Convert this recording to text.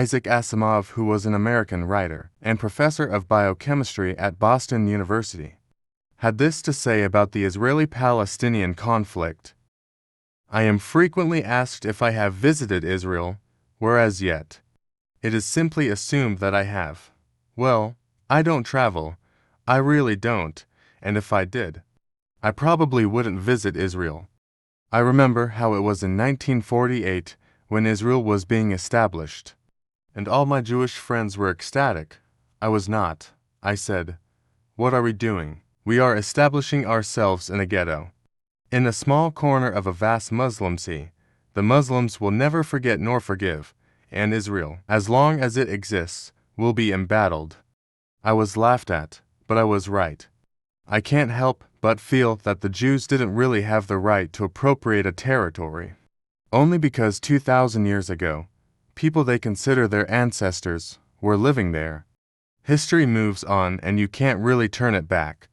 Isaac Asimov, who was an American writer and professor of biochemistry at Boston University, had this to say about the Israeli-Palestinian conflict. I am frequently asked if I have visited Israel, whereas yet it is simply assumed that I have. Well, I don't travel, I really don't, and if I did, I probably wouldn't visit Israel. I remember how it was in 1948 when Israel was being established, and all my Jewish friends were ecstatic. I was not. I said, "What are we doing? We are establishing ourselves in a ghetto. In a small corner of a vast Muslim sea. The Muslims will never forget nor forgive, and Israel, as long as it exists, will be embattled." I was laughed at, but I was right. I can't help but feel that the Jews didn't really have the right to appropriate a territory. Only because 2,000 years ago, people they consider their ancestors were living there. History moves on and you can't really turn it back.